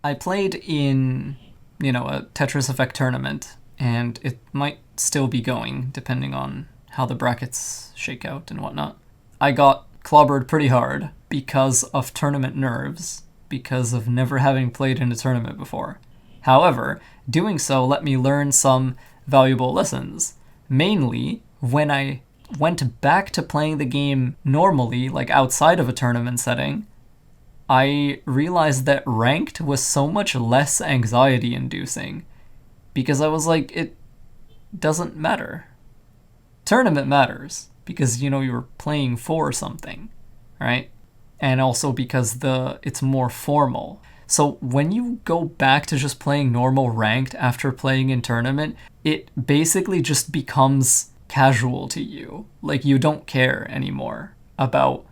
I played in, a Tetris Effect tournament, and it might still be going, depending on how the brackets shake out and whatnot. I got clobbered pretty hard because of tournament nerves, because of never having played in a tournament before. However, doing so let me learn some valuable lessons. Mainly, when I went back to playing the game normally, like outside of a tournament setting, I realized that ranked was so much less anxiety inducing because I was like, it doesn't matter. Tournament matters because, you're playing for something, right? And also because it's more formal. So when you go back to just playing normal ranked after playing in tournament, it basically just becomes casual to you. Like, you don't care anymore about,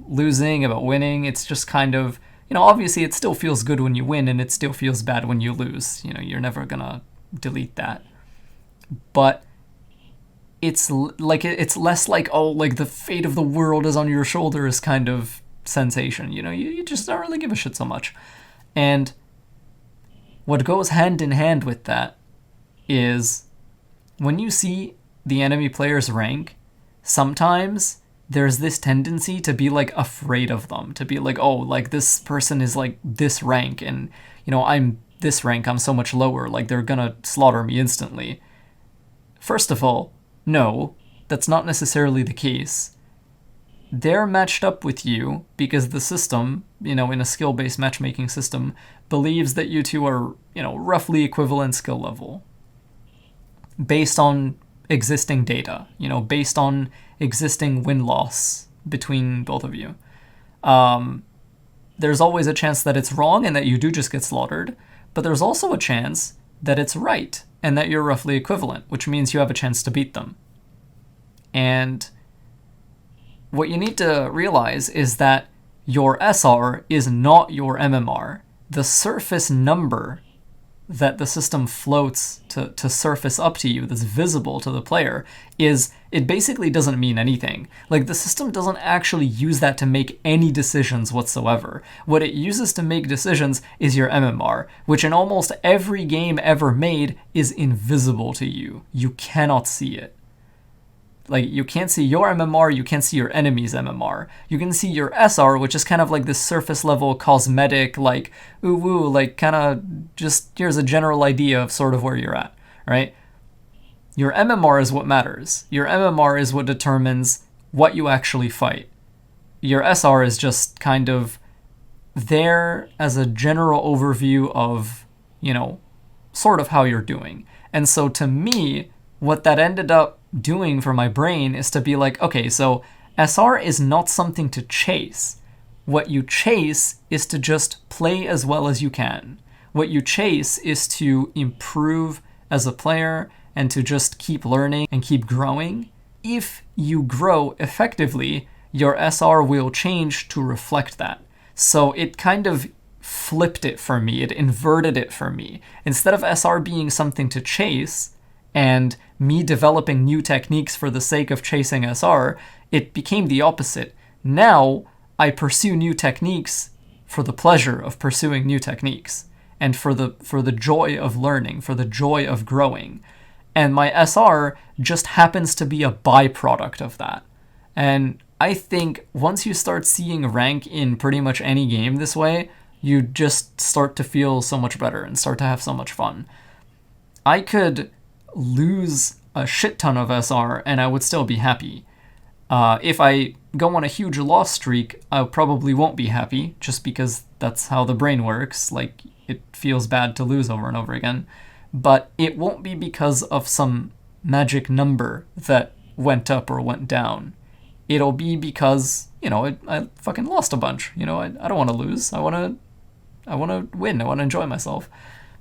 losing, about winning. It's just kind of, obviously it still feels good when you win and it still feels bad when you lose. You're never gonna delete that. But it's less like, oh, like the fate of the world is on your shoulders kind of sensation. You just don't really give a shit so much. And what goes hand in hand with that is when you see the enemy player's rank, sometimes there's this tendency to be like afraid of them, to be like, oh, like this person is like this rank and, I'm this rank, I'm so much lower, like they're gonna slaughter me instantly. First of all, no, that's not necessarily the case. They're matched up with you because the system, in a skill-based matchmaking system, believes that you two are, roughly equivalent skill level based on existing data, based on existing win-loss between both of you. There's always a chance that it's wrong and that you do just get slaughtered, but there's also a chance that it's right and that you're roughly equivalent, which means you have a chance to beat them. And what you need to realize is that your SR is not your MMR. The surface number that the system floats to surface up to you that's visible to the player it basically doesn't mean anything. Like, the system doesn't actually use that to make any decisions whatsoever. What it uses to make decisions is your MMR, which in almost every game ever made is invisible to you. You cannot see it. Like, you can't see your MMR, you can't see your enemy's MMR. You can see your SR, which is kind of like this surface level cosmetic, like, ooh woo, like kind of just here's a general idea of sort of where you're at, right? Your MMR is what matters. Your MMR is what determines what you actually fight. Your SR is just kind of there as a general overview of, sort of how you're doing. And so to me, what that ended up doing for my brain is to be like, okay, so SR is not something to chase. What you chase is to just play as well as you can. What you chase is to improve as a player and to just keep learning and keep growing. If you grow effectively, your SR will change to reflect that. So it kind of flipped it for me. It inverted it for me. Instead of SR being something to chase and me developing new techniques for the sake of chasing SR, it became the opposite. Now I pursue new techniques for the pleasure of pursuing new techniques and for the joy of learning, for the joy of growing. And my SR just happens to be a byproduct of that. And I think once you start seeing rank in pretty much any game this way, you just start to feel so much better and start to have so much fun. I could lose a shit ton of SR and I would still be happy. If I go on a huge loss streak, I probably won't be happy just because that's how the brain works. Like, it feels bad to lose over and over again. But it won't be because of some magic number that went up or went down. It'll be because, I fucking lost a bunch. I don't want to lose. I want to win. I want to enjoy myself.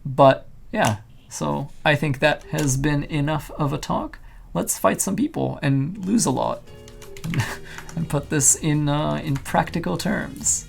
But yeah, so I think that has been enough of a talk. Let's fight some people and lose a lot and put this in practical terms.